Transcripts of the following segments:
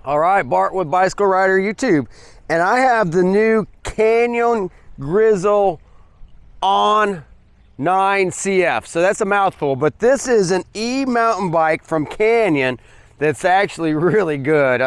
All right, Bart with Bicycle Rider YouTube, and I have the new Canyon Grizl ON CF. So that's a mouthful, but this is an e-mountain bike from Canyon that's actually really good.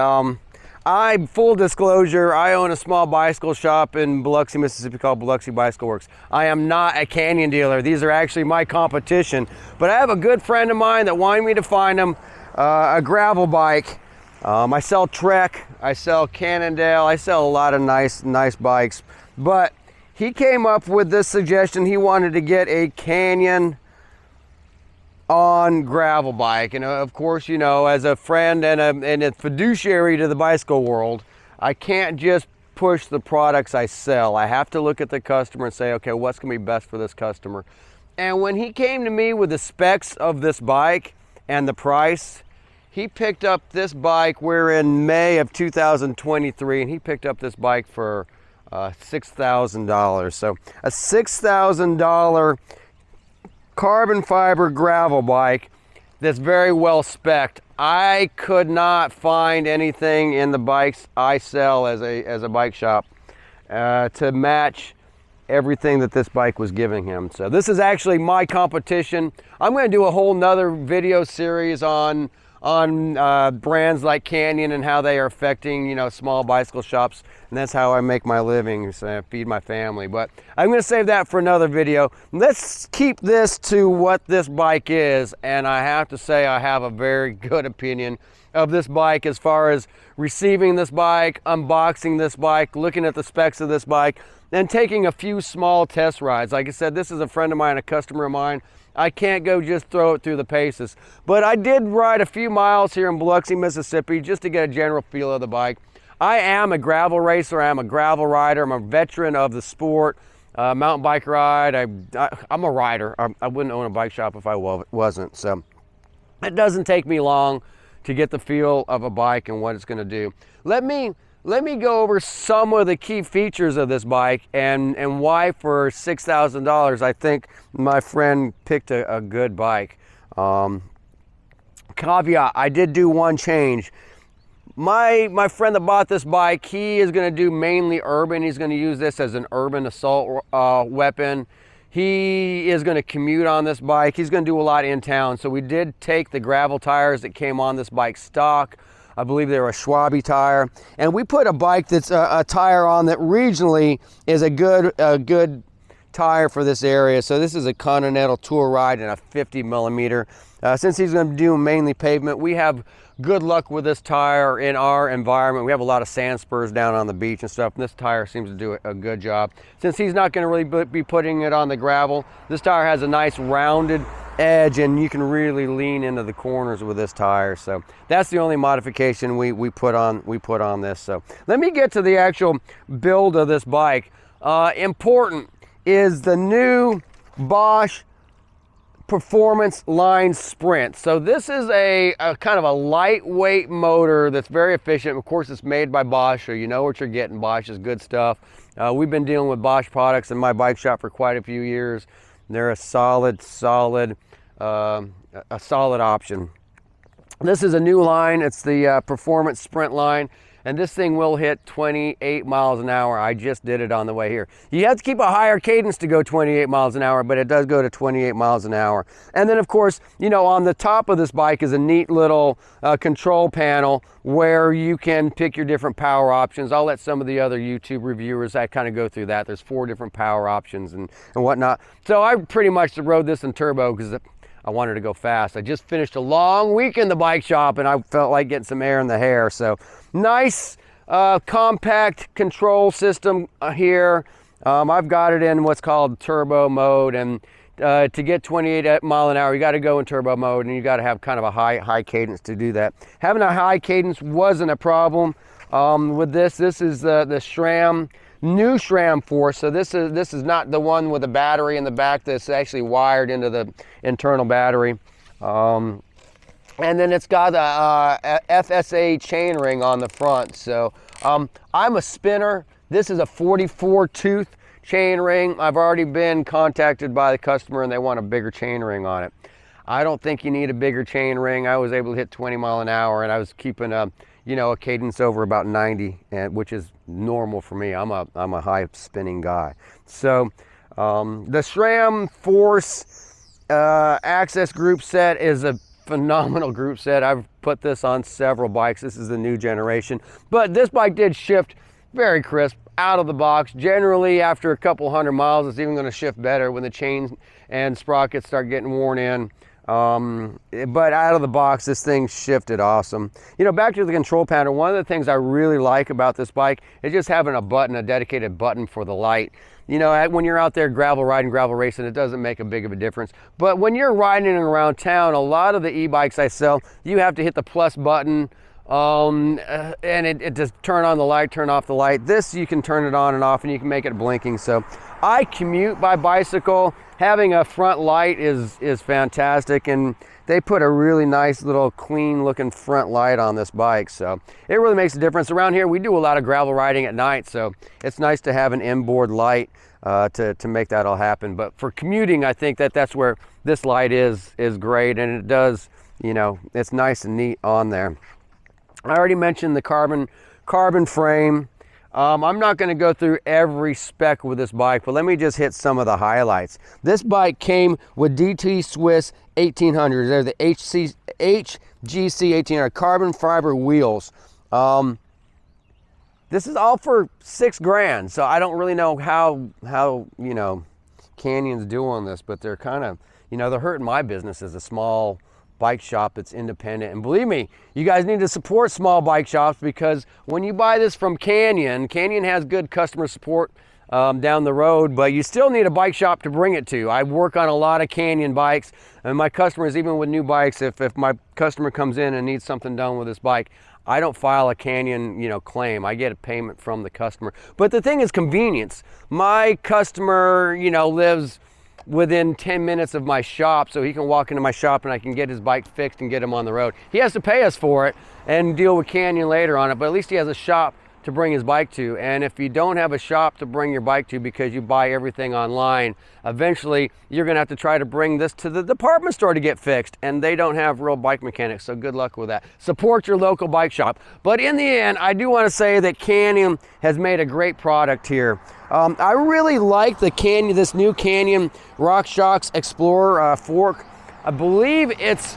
Full disclosure, I own a small bicycle shop in Biloxi, Mississippi called Biloxi Bicycle Works. I am not a Canyon dealer. These are actually my competition, but I have a good friend of mine that wanted me to find him a gravel bike. I sell Trek, I sell Cannondale, I sell a lot of nice bikes, but he came up with this suggestion. He wanted to get a Canyon on gravel bike, and of course, you know, as a friend and a fiduciary to the bicycle world, I can't just push the products I sell. I have to look at the customer and say, okay, what's gonna be best for this customer? And when he came to me with the specs of this bike and the price, he picked up this bike. We're in May of 2023, and he picked up this bike for $6,000. So a $6,000 carbon fiber gravel bike that's very well spec'd. I could not find anything in the bikes I sell as a bike shop to match everything that this bike was giving him. So this is actually my competition. I'm going to do a whole nother video series on brands like Canyon and how they are affecting, you know, small bicycle shops, and that's how I make my living, so I feed my family. But I'm going to save that for another video. Let's keep this to what this bike is, and I have to say I have a very good opinion of this bike as far as receiving this bike, unboxing this bike, looking at the specs of this bike, and taking a few small test rides. Like I said, this is a friend of mine, a customer of mine. I can't go just throw it through the paces. But I did ride a few miles here in Biloxi, Mississippi, just to get a general feel of the bike. I am a gravel racer, I'm a gravel rider, I'm a veteran of the sport, mountain bike ride. I'm a rider. I wouldn't own a bike shop if I wasn't. So it doesn't take me long to get the feel of a bike and what it's gonna do. Let me go over some of the key features of this bike and why for $6,000 I think my friend picked a good bike. Caveat, I did do one change. My friend that bought this bike, he is going to do mainly urban. He's going to use this as an urban assault weapon. He is going to commute on this bike. He's going to do a lot in town. So we did take the gravel tires that came on this bike stock. I believe they were a Schwalbe tire, and we put a bike that's a tire on that regionally is a good tire for this area. So this is a Continental Tour Ride and a 50 millimeter. Since he's going to do mainly pavement, we have good luck with this tire in our environment. We have a lot of sand spurs down on the beach and stuff, and this tire seems to do a good job. Since he's not going to really be putting it on the gravel, this tire has a nice rounded edge, and you can really lean into the corners with this tire. So that's the only modification we put on this. So let me get to the actual build of this bike. Important is the new Bosch Performance Line Sprint. So this is a kind of a lightweight motor that's very efficient. Of course, it's made by Bosch, so you know what you're getting. Bosch is good stuff. We've been dealing with Bosch products in my bike shop for quite a few years. They're a solid option. This is a new line. It's the Performance Sprint line, and this thing will hit 28 miles an hour. I just did it on the way here. You have to keep a higher cadence to go 28 miles an hour, but it does go to 28 miles an hour. And then of course, you know, on the top of this bike is a neat little control panel where you can pick your different power options. I'll let some of the other YouTube reviewers that kind of go through that. There's 4 different power options and whatnot. So I pretty much rode this in turbo because I wanted to go fast. I just finished a long week in the bike shop and I felt like getting some air in the hair. So nice compact control system here. I've got it in what's called turbo mode, and to get 28 mile an hour, you got to go in turbo mode, and you got to have kind of a high cadence to do that. Having a high cadence wasn't a problem with this. This is the SRAM, new SRAM Force. So this is not the one with a battery in the back that's actually wired into the internal battery. And then it's got a FSA chainring on the front. So I'm a spinner. This is a 44 tooth Chain ring, I've already been contacted by the customer and they want a bigger chain ring on it. I don't think you need a bigger chain ring. I was able to hit 20 mile an hour and I was keeping a cadence over about 90, which is normal for me. I'm a high spinning guy. So the SRAM Force access group set is a phenomenal group set. I've put this on several bikes. This is the new generation, but this bike did shift very crisp out of the box. Generally after a couple hundred miles, it's even going to shift better when the chains and sprockets start getting worn in. But out of the box, this thing shifted awesome. Back to the control panel, one of the things I really like about this bike is just having a dedicated button for the light. When you're out there gravel riding, gravel racing, it doesn't make a big of a difference. But when you're riding around town, a lot of the e-bikes I sell, you have to hit the plus button, and it just turn on the light, turn off the light. This, you can turn it on and off and you can make it blinking. So I commute by bicycle. Having a front light is fantastic, and they put a really nice little clean looking front light on this bike, so it really makes a difference. Around here we do a lot of gravel riding at night, so it's nice to have an inboard light to make that all happen. But for commuting, I think that's where this light is great, and it does, it's nice and neat on there. I already mentioned the carbon frame. I'm not going to go through every spec with this bike, but let me just hit some of the highlights. This bike came with DT Swiss 1800s. They're the HGC 1800 carbon fiber wheels. This is all for $6,000, so I don't really know how Canyon's doing this, but they're kind of, they're hurting my business as a small bike shop that's independent. And believe me, you guys need to support small bike shops, because when you buy this from Canyon has good customer support down the road, but you still need a bike shop to bring it to. I work on a lot of Canyon bikes, and my customers, even with new bikes, if my customer comes in and needs something done with this bike, I don't file a Canyon claim. I get a payment from the customer. But the thing is convenience. My customer lives within 10 minutes of my shop, so he can walk into my shop and I can get his bike fixed and get him on the road. He has to pay us for it and deal with Canyon later on it, but at least he has a shop to bring his bike to. And if you don't have a shop to bring your bike to because you buy everything online, eventually you're gonna have to try to bring this to the department store to get fixed, and they don't have real bike mechanics, so good luck with that. Support your local bike shop. But in the end, I do want to say that Canyon has made a great product here. I really like this new Canyon RockShox Explorer fork. I believe it's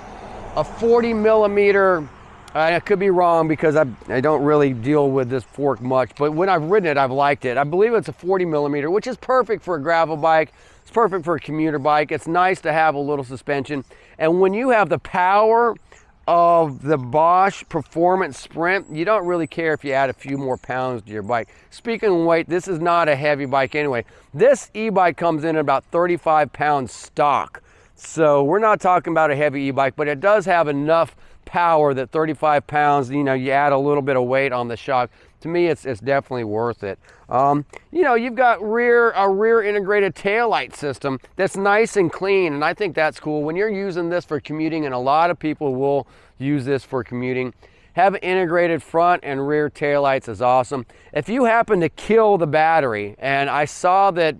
a 40 millimeter. I could be wrong because I don't really deal with this fork much, but when I've ridden it, I've liked it. I believe it's a 40 millimeter, which is perfect for a gravel bike. It's perfect for a commuter bike. It's nice to have a little suspension. And when you have the power of the Bosch Performance Sprint, you don't really care if you add a few more pounds to your bike. Speaking of weight, this is not a heavy bike anyway. This e-bike comes in at about 35 pounds stock. So we're not talking about a heavy e-bike, but it does have enough power that 35 pounds, you add a little bit of weight on the shock. To me, it's definitely worth it. You've got a rear integrated taillight system that's nice and clean, and I think that's cool. When you're using this for commuting, and a lot of people will use this for commuting, have integrated front and rear taillights is awesome. If you happen to kill the battery, and I saw that,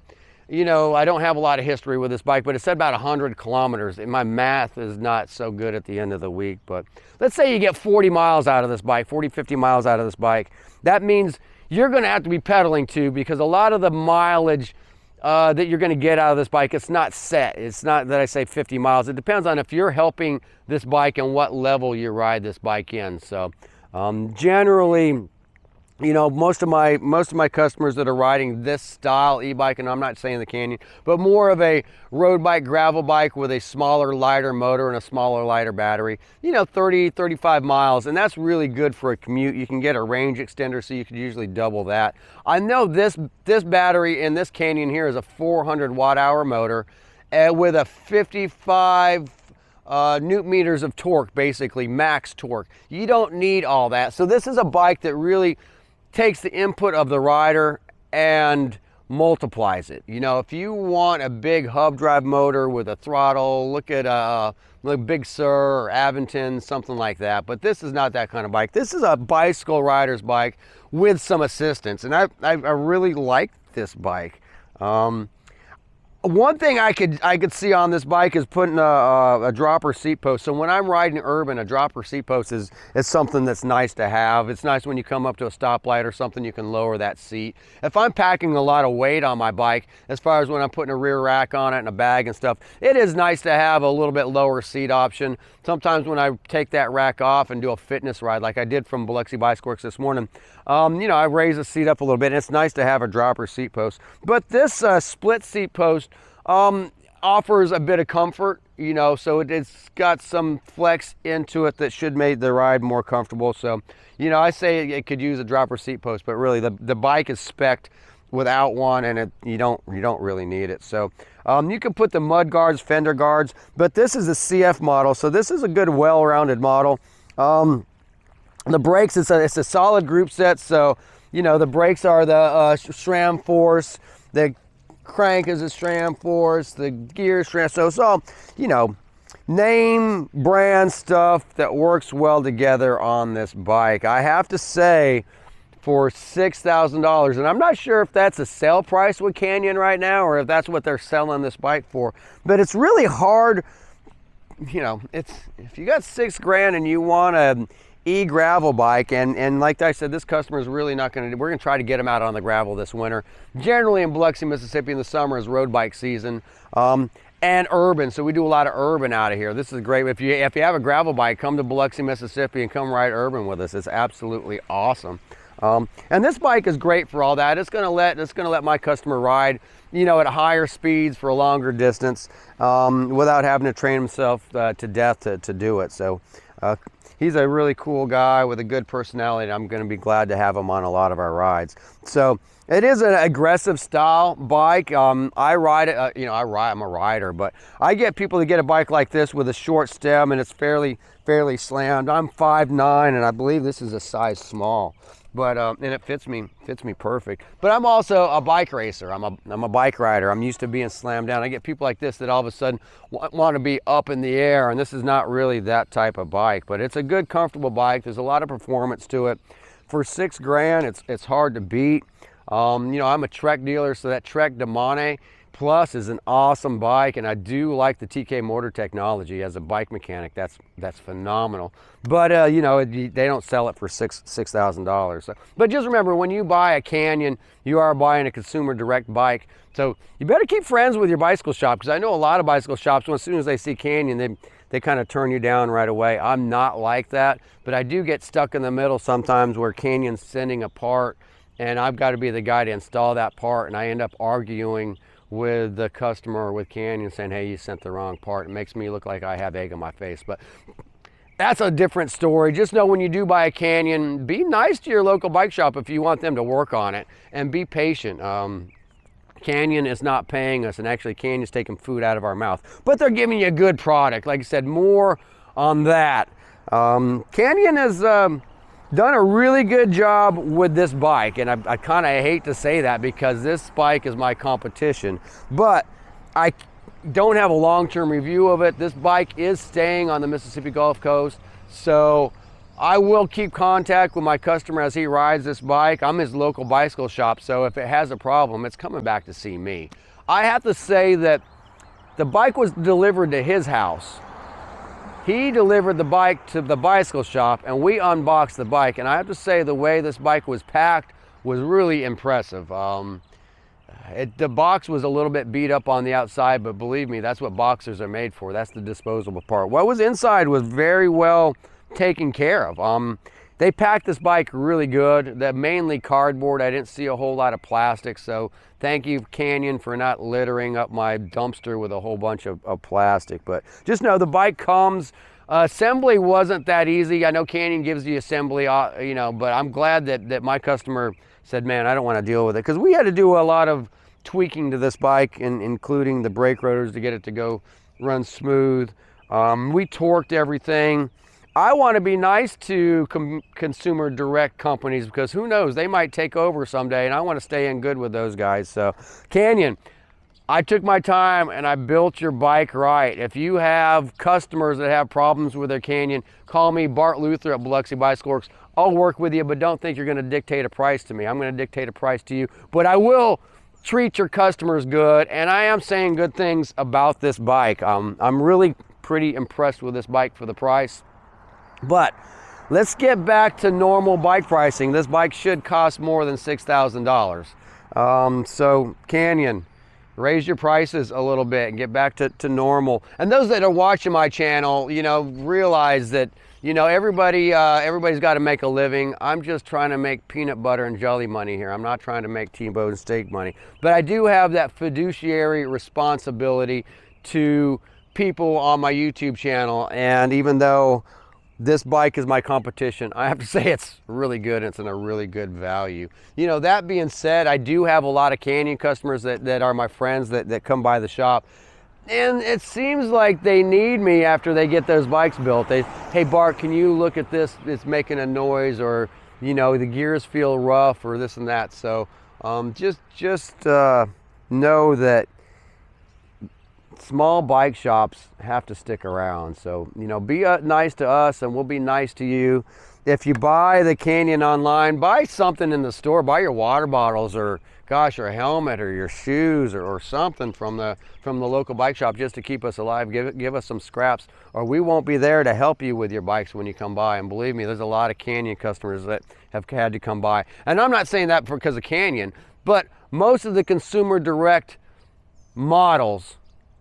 I don't have a lot of history with this bike, but it said about 100 kilometers. And my math is not so good at the end of the week, but let's say you get 40 miles out of this bike, 40, 50 miles out of this bike. That means you're gonna have to be pedaling too, because a lot of the mileage that you're gonna get out of this bike, it's not set. It's not that I say 50 miles. It depends on if you're helping this bike and what level you ride this bike in. So generally, most of my customers that are riding this style e-bike, and I'm not saying the Canyon, but more of a road bike, gravel bike with a smaller, lighter motor and a smaller, lighter battery, 30, 35 miles, and that's really good for a commute. You can get a range extender, so you could usually double that. I know this battery in this Canyon here is a 400 watt-hour motor with a 55 newton meters of torque, basically max torque. You don't need all that. So this is a bike that really takes the input of the rider and multiplies it. If you want a big hub drive motor with a throttle, look at like Big Sur or Aventon, something like that. But this is not that kind of bike. This is a bicycle rider's bike with some assistance, and I really like this bike. One thing I could see on this bike is putting a dropper seat post. So when I'm riding urban, a dropper seat post is something that's nice to have. It's nice when you come up to a stoplight or something, you can lower that seat. If I'm packing a lot of weight on my bike, as far as when I'm putting a rear rack on it and a bag and stuff, it is nice to have a little bit lower seat option. Sometimes when I take that rack off and do a fitness ride, like I did from Biloxi Bicycle Works this morning, you know, I raise the seat up a little bit, and it's nice to have a dropper seat post. But this split seat post offers a bit of comfort, you know, so it's got some flex into it that should make the ride more comfortable. So, you know, I say it could use a dropper seat post, but really the bike is spec'd without one, and you don't really need it. So you can put the mud guards, fender guards, but this is a CF model, so this is a good well-rounded model. The brakes, it's a solid group set, so you know the brakes are the SRAM Force, the crank is a SRAM Force, the gear SRAM, so it's all, you know, name brand stuff that works well together on this bike. I have to say, for $6,000, and I'm not sure if that's a sale price with Canyon right now or if that's what they're selling this bike for, but it's really hard, you know, it's, if you got $6,000 and you want a gravel bike, and like I said, this customer is really not going to, we're going to try to get them out on the gravel this winter. Generally in Biloxi, Mississippi in the summer is road bike season, and urban, so we do a lot of urban out of here. This is great. If you have a gravel bike, come to Biloxi, Mississippi and come ride urban with us. It's absolutely awesome. And this bike is great for all that. It's gonna let my customer ride, you know, at higher speeds for a longer distance, without having to train himself to death to do it. So he's a really cool guy with a good personality, and I'm gonna be glad to have him on a lot of our rides. So it is an aggressive style bike. I ride it, you know, I'm a rider, but I get people to get a bike like this with a short stem, and it's fairly slammed. I'm 5'9", and I believe this is a size small. But and it fits me perfect. But I'm also a bike racer. I'm a bike rider. I'm used to being slammed down. I get people like this that all of a sudden want to be up in the air, and this is not really that type of bike. But it's a good, comfortable bike. There's a lot of performance to it. For $6,000, it's hard to beat. You know, I'm a Trek dealer, so that Trek Demone Plus is an awesome bike, and I do like the TK motor technology. As a bike mechanic, that's phenomenal. But you know, they don't sell it for $6,000. So, but just remember, when you buy a Canyon, you are buying a consumer direct bike. So you better keep friends with your bicycle shop, because I know a lot of bicycle shops, as soon as they see Canyon, they kind of turn you down right away. I'm not like that, but I do get stuck in the middle sometimes where Canyon's sending a part, and I've got to be the guy to install that part, and I end up arguing with the customer or with Canyon saying, hey, you sent the wrong part. It makes me look like I have egg on my face. But that's a different story. Just know, when you do buy a Canyon, be nice to your local bike shop if you want them to work on it, and be patient. Canyon is not paying us, and actually Canyon's taking food out of our mouth, but they're giving you a good product. Like I said, more on that. Canyon has done a really good job with this bike, and I kind of hate to say that because this bike is my competition, but I don't have a long-term review of it. This bike is staying on the Mississippi Gulf Coast, so I will keep contact with my customer as he rides this bike. I'm his local bicycle shop, so if it has a problem, it's coming back to see me. I have to say that the bike was delivered to his house. He delivered the bike to the bicycle shop, and we unboxed the bike, and I have to say the way this bike was packed was really impressive. The box was a little bit beat up on the outside, but believe me, that's what boxers are made for. That's the disposable part. What was inside was very well taken care of. They packed this bike really good. That mainly cardboard. I didn't see a whole lot of plastic, so thank you, Canyon, for not littering up my dumpster with a whole bunch of plastic. But just know the bike comes. Assembly wasn't that easy. I know Canyon gives you assembly, you know, but I'm glad that my customer said, man, I don't want to deal with it, because we had to do a lot of tweaking to this bike, including the brake rotors to get it to go run smooth. We torqued everything. I want to be nice to consumer direct companies, because who knows, they might take over someday, and I want to stay in good with those guys. So Canyon, I took my time and I built your bike right. If you have customers that have problems with their Canyon, call me, Bart Luther at Biloxi Bicycle Works. I'll work with you, but don't think you're going to dictate a price to me. I'm going to dictate a price to you, but I will treat your customers good, and I am saying good things about this bike. I'm really pretty impressed with this bike for the price. But let's get back to normal bike pricing. This bike should cost more than $6,000. So Canyon, raise your prices a little bit and get back to normal. And those that are watching my channel, you know, realize that, you know, everybody's got to make a living. I'm just trying to make peanut butter and jelly money here. I'm not trying to make T-bone steak money. But I do have that fiduciary responsibility to people on my YouTube channel. And even though this bike is my competition, I have to say it's really good and it's in a really good value. You know, that being said, I do have a lot of Canyon customers that are my friends that come by the shop. And it seems like they need me after they get those bikes built. Hey Bart, can you look at this? It's making a noise, or, you know, the gears feel rough, or this and that. So just know that small bike shops have to stick around. So, you know, be nice to us and we'll be nice to you. If you buy the Canyon online, buy something in the store. Buy your water bottles, or gosh, your helmet, or your shoes, or something from the local bike shop, just to keep us alive. Give us some scraps, or we won't be there to help you with your bikes when you come by. And believe me, there's a lot of Canyon customers that have had to come by. And I'm not saying that because of Canyon, but most of the consumer direct models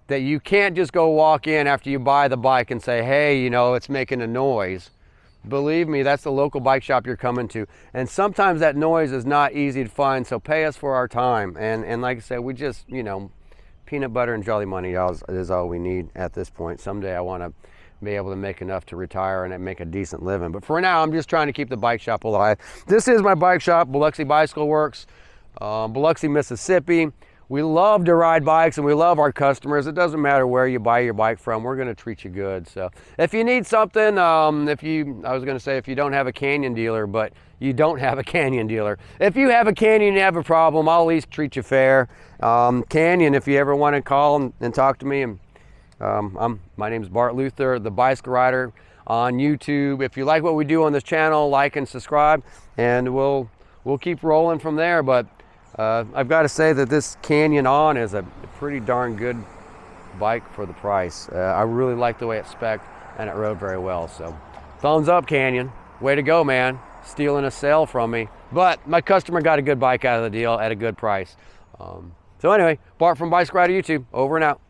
that you can't just go walk in after you buy the bike and say, hey, you know, it's making a noise. Believe me, that's the local bike shop you're coming to. And sometimes that noise is not easy to find, so pay us for our time. And like I said, we just, you know, peanut butter and jelly money is all we need at this point. Someday I want to be able to make enough to retire and make a decent living. But for now, I'm just trying to keep the bike shop alive. This is my bike shop, Biloxi Bicycle Works, Biloxi, Mississippi. We love to ride bikes and we love our customers. It doesn't matter where you buy your bike from, we're going to treat you good. So if you need something, I was going to say if you don't have a Canyon dealer, but you don't have a Canyon dealer. If you have a Canyon and you have a problem, I'll at least treat you fair. Canyon, if you ever want to call and talk to me, my name is Bart Luther, the Bicycle Rider on YouTube. If you like what we do on this channel, like and subscribe, and we'll keep rolling from there. But I've got to say that this Canyon On is a pretty darn good bike for the price. I really like the way it spec'd and it rode very well. So thumbs up, Canyon. Way to go, man. Stealing a sale from me. But my customer got a good bike out of the deal at a good price. So anyway, Bart from Bicycle Rider YouTube, over and out.